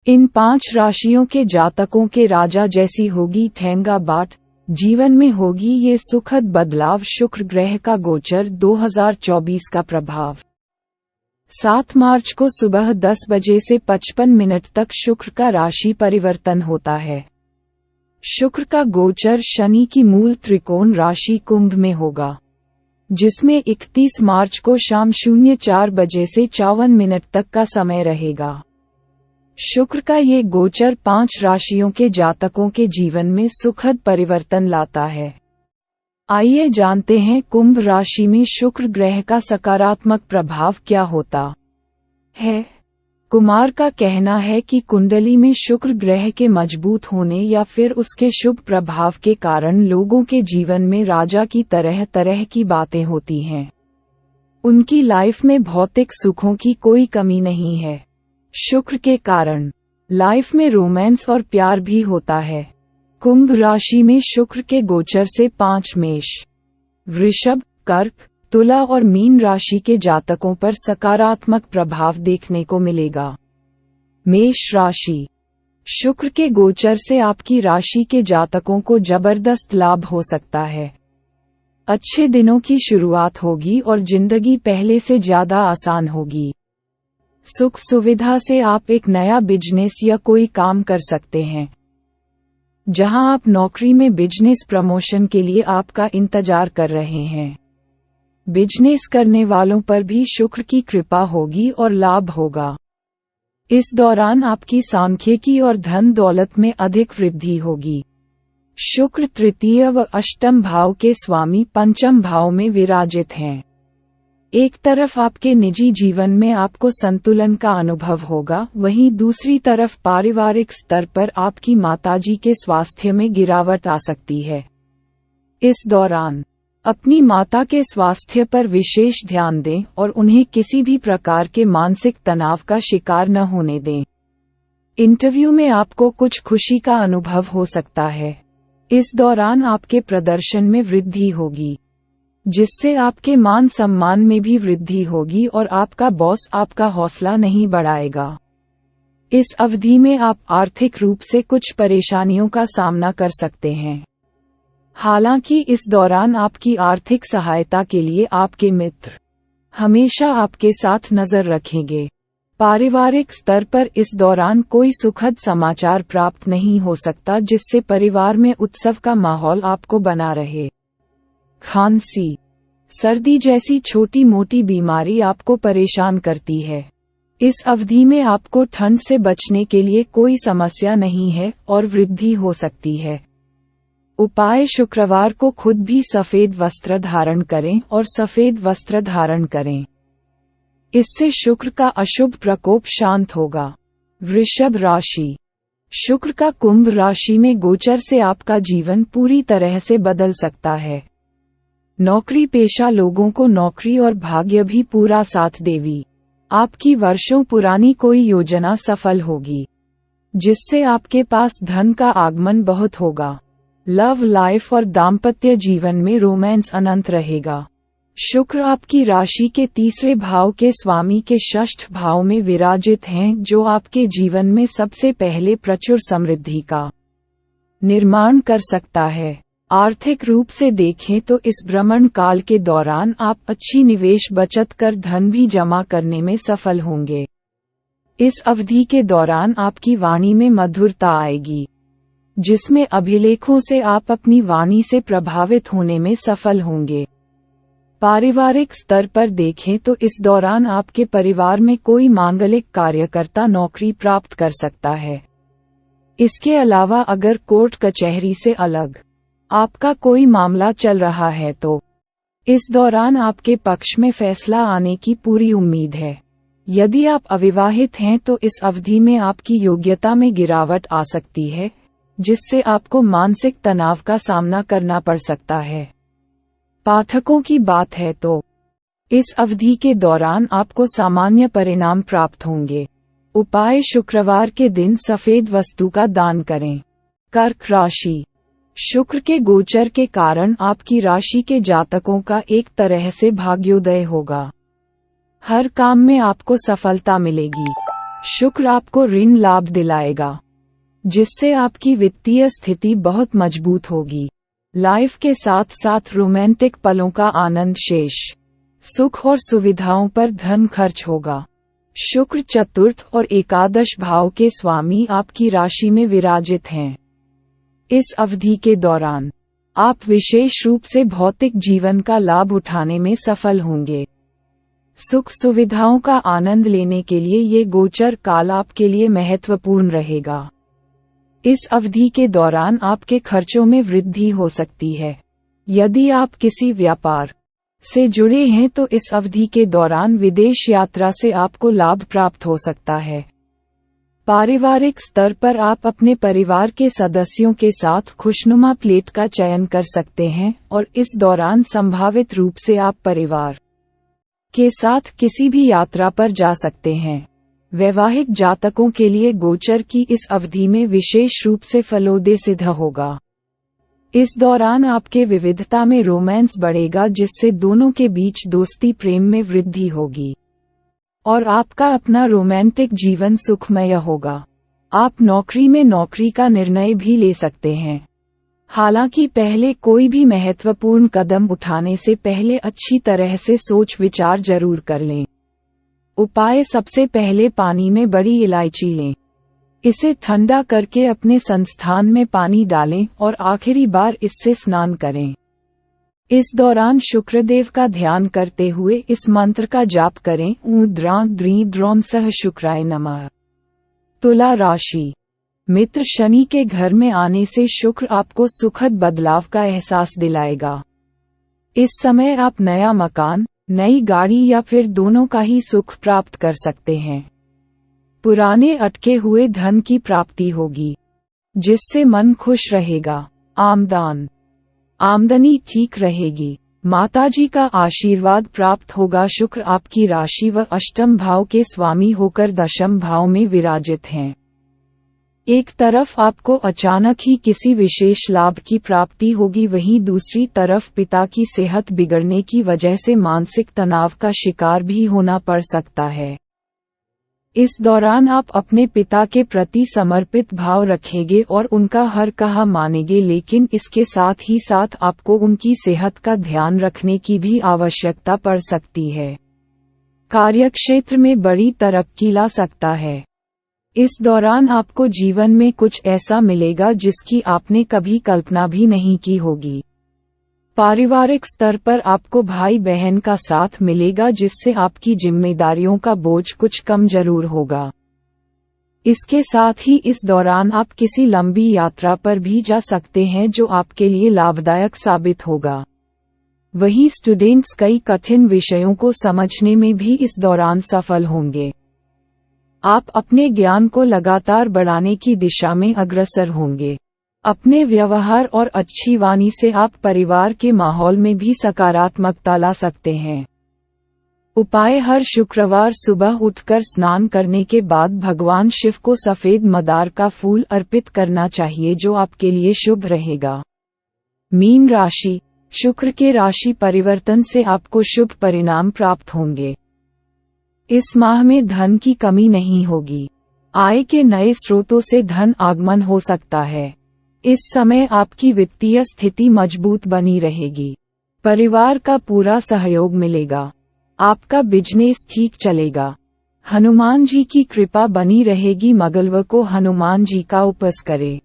इन 5 राशियों के जातकों के राजा जैसी होगी ठेंगा बाट, जीवन में होगी ये सुखद बदलाव। शुक्र ग्रह का गोचर 2024 का प्रभाव। 7 मार्च को सुबह 10 बजे से 55 मिनट तक शुक्र का राशि परिवर्तन होता है। शुक्र का गोचर शनि की मूल त्रिकोण राशि कुंभ में होगा, जिसमें 31 मार्च को शाम 04 बजे से 54 मिनट तक का समय रहेगा। शुक्र का ये गोचर 5 राशियों के जातकों के जीवन में सुखद परिवर्तन लाता है। आइए जानते हैं कुंभ राशि में शुक्र ग्रह का सकारात्मक प्रभाव क्या होता है। कुमार का कहना है कि कुंडली में शुक्र ग्रह के मजबूत होने या फिर उसके शुभ प्रभाव के कारण लोगों के जीवन में राजा की तरह तरह की बातें होती हैं। उनकी लाइफ में भौतिक सुखों की कोई कमी नहीं है। शुक्र के कारण लाइफ में रोमांस और प्यार भी होता है। कुंभ राशि में शुक्र के गोचर से 5 मेष, वृषभ, कर्क, तुला और मीन राशि के जातकों पर सकारात्मक प्रभाव देखने को मिलेगा। मेष राशि, शुक्र के गोचर से आपकी राशि के जातकों को जबरदस्त लाभ हो सकता है। अच्छे दिनों की शुरुआत होगी और जिंदगी पहले से ज्यादा आसान होगी। सुख सुविधा से आप एक नया बिजनेस या कोई काम कर सकते हैं। जहां आप नौकरी में बिजनेस प्रमोशन के लिए आपका इंतजार कर रहे हैं। बिजनेस करने वालों पर भी शुक्र की कृपा होगी और लाभ होगा। इस दौरान आपकी सांख्यिकी और धन दौलत में अधिक वृद्धि होगी। शुक्र तृतीय व अष्टम भाव के स्वामी पंचम भाव में विराजित हैं। एक तरफ आपके निजी जीवन में आपको संतुलन का अनुभव होगा, वहीं दूसरी तरफ पारिवारिक स्तर पर आपकी माताजी के स्वास्थ्य में गिरावट आ सकती है। इस दौरान अपनी माता के स्वास्थ्य पर विशेष ध्यान दें और उन्हें किसी भी प्रकार के मानसिक तनाव का शिकार न होने दें। इंटरव्यू में आपको कुछ खुशी का अनुभव हो सकता है। इस दौरान आपके प्रदर्शन में वृद्धि होगी, जिससे आपके मान सम्मान में भी वृद्धि होगी और आपका बॉस आपका हौसला नहीं बढ़ाएगा। इस अवधि में आप आर्थिक रूप से कुछ परेशानियों का सामना कर सकते हैं। हालांकि इस दौरान आपकी आर्थिक सहायता के लिए आपके मित्र हमेशा आपके साथ नजर रखेंगे। पारिवारिक स्तर पर इस दौरान कोई सुखद समाचार प्राप्त नहीं हो सकता, जिससे परिवार में उत्सव का माहौल आपको बना रहे। खांसी, सर्दी जैसी छोटी मोटी बीमारी आपको परेशान करती है। इस अवधि में आपको ठंड से बचने के लिए कोई समस्या नहीं है और वृद्धि हो सकती है। उपाय, शुक्रवार को खुद भी सफेद वस्त्र धारण करें और सफेद वस्त्र धारण करें। इससे शुक्र का अशुभ प्रकोप शांत होगा। वृषभ राशि, शुक्र का कुंभ राशि में गोचर से आपका जीवन पूरी तरह से बदल सकता है। नौकरी पेशा लोगों को नौकरी और भाग्य भी पूरा साथ देवी। आपकी वर्षों पुरानी कोई योजना सफल होगी, जिससे आपके पास धन का आगमन बहुत होगा। लव लाइफ और दाम्पत्य जीवन में रोमांस अनंत रहेगा। शुक्र आपकी राशि के तीसरे भाव के स्वामी के षष्ठ भाव में विराजित हैं, जो आपके जीवन में सबसे पहले प्रचुर समृद्धि का निर्माण कर सकता है। आर्थिक रूप से देखें तो इस भ्रमण काल के दौरान आप अच्छी निवेश बचत कर धन भी जमा करने में सफल होंगे। इस अवधि के दौरान आपकी वाणी में मधुरता आएगी, जिसमें अभिलेखों से आप अपनी वाणी से प्रभावित होने में सफल होंगे। पारिवारिक स्तर पर देखें तो इस दौरान आपके परिवार में कोई मांगलिक कार्यकर्ता नौकरी प्राप्त कर सकता है। इसके अलावा अगर कोर्ट कचहरी से अलग आपका कोई मामला चल रहा है तो इस दौरान आपके पक्ष में फैसला आने की पूरी उम्मीद है। यदि आप अविवाहित हैं तो इस अवधि में आपकी योग्यता में गिरावट आ सकती है, जिससे आपको मानसिक तनाव का सामना करना पड़ सकता है। पाठकों की बात है तो इस अवधि के दौरान आपको सामान्य परिणाम प्राप्त होंगे। उपाय, शुक्रवार के दिन सफेद वस्तु का दान करें। कर्क राशि, शुक्र के गोचर के कारण आपकी राशि के जातकों का एक तरह से भाग्योदय होगा। हर काम में आपको सफलता मिलेगी। शुक्र आपको ऋण लाभ दिलाएगा, जिससे आपकी वित्तीय स्थिति बहुत मजबूत होगी। लाइफ के साथ साथ रोमांटिक पलों का आनंद शेष। सुख और सुविधाओं पर धन खर्च होगा। शुक्र चतुर्थ और एकादश भाव के स्वामी आपकी राशि में विराजित हैं। इस अवधि के दौरान आप विशेष रूप से भौतिक जीवन का लाभ उठाने में सफल होंगे। सुख सुविधाओं का आनंद लेने के लिए ये गोचर काल आपके लिए महत्वपूर्ण रहेगा। इस अवधि के दौरान आपके खर्चों में वृद्धि हो सकती है। यदि आप किसी व्यापार से जुड़े हैं तो इस अवधि के दौरान विदेश यात्रा से आपको लाभ प्राप्त हो सकता है। पारिवारिक स्तर पर आप अपने परिवार के सदस्यों के साथ खुशनुमा प्लेट का चयन कर सकते हैं और इस दौरान संभावित रूप से आप परिवार के साथ किसी भी यात्रा पर जा सकते हैं। वैवाहिक जातकों के लिए गोचर की इस अवधि में विशेष रूप से फलोदय सिद्ध होगा। इस दौरान आपके विविधता में रोमांस बढ़ेगा, जिससे दोनों के बीच दोस्ती प्रेम में वृद्धि होगी और आपका अपना रोमांटिक जीवन सुखमय होगा। आप नौकरी में नौकरी का निर्णय भी ले सकते हैं। हालांकि पहले कोई भी महत्वपूर्ण कदम उठाने से पहले अच्छी तरह से सोच विचार जरूर कर लें। उपाय: सबसे पहले पानी में बड़ी इलायची लें, इसे ठंडा करके अपने संस्थान में पानी डालें और आखिरी बार इससे स्नान करें। इस दौरान शुक्रदेव का ध्यान करते हुए इस मंत्र का जाप करें: ऊ द्रां द्री द्रों सह शुक्राय नमः। तुला राशि। मित्र शनि के घर में आने से शुक्र आपको सुखद बदलाव का एहसास दिलाएगा। इस समय आप नया मकान, नई गाड़ी या फिर दोनों का ही सुख प्राप्त कर सकते हैं। पुराने अटके हुए धन की प्राप्ति होगी, जिससे मन खुश रहेगा। आमदनी ठीक रहेगी। माताजी का आशीर्वाद प्राप्त होगा। शुक्र आपकी राशि व अष्टम भाव के स्वामी होकर दशम भाव में विराजित हैं। एक तरफ आपको अचानक ही किसी विशेष लाभ की प्राप्ति होगी, वहीं दूसरी तरफ पिता की सेहत बिगड़ने की वजह से मानसिक तनाव का शिकार भी होना पड़ सकता है। इस दौरान आप अपने पिता के प्रति समर्पित भाव रखेंगे और उनका हर कहा मानेंगे, लेकिन इसके साथ ही साथ आपको उनकी सेहत का ध्यान रखने की भी आवश्यकता पड़ सकती है। कार्यक्षेत्र में बड़ी तरक्की ला सकता है। इस दौरान आपको जीवन में कुछ ऐसा मिलेगा जिसकी आपने कभी कल्पना भी नहीं की होगी। पारिवारिक स्तर पर आपको भाई बहन का साथ मिलेगा, जिससे आपकी जिम्मेदारियों का बोझ कुछ कम जरूर होगा। इसके साथ ही इस दौरान आप किसी लंबी यात्रा पर भी जा सकते हैं, जो आपके लिए लाभदायक साबित होगा। वहीं स्टूडेंट्स कई कठिन विषयों को समझने में भी इस दौरान सफल होंगे। आप अपने ज्ञान को लगातार बढ़ाने की दिशा में अग्रसर होंगे। अपने व्यवहार और अच्छी वाणी से आप परिवार के माहौल में भी सकारात्मकता ला सकते हैं। उपाय: हर शुक्रवार सुबह उठकर स्नान करने के बाद भगवान शिव को सफेद मदार का फूल अर्पित करना चाहिए, जो आपके लिए शुभ रहेगा। मीन राशि। शुक्र के राशि परिवर्तन से आपको शुभ परिणाम प्राप्त होंगे। इस माह में धन की कमी नहीं होगी। आय के नए स्रोतों से धन आगमन हो सकता है। इस समय आपकी वित्तीय स्थिति मजबूत बनी रहेगी। परिवार का पूरा सहयोग मिलेगा। आपका बिजनेस ठीक चलेगा। हनुमान जी की कृपा बनी रहेगी। मंगलवार को हनुमान जी का उपास करें।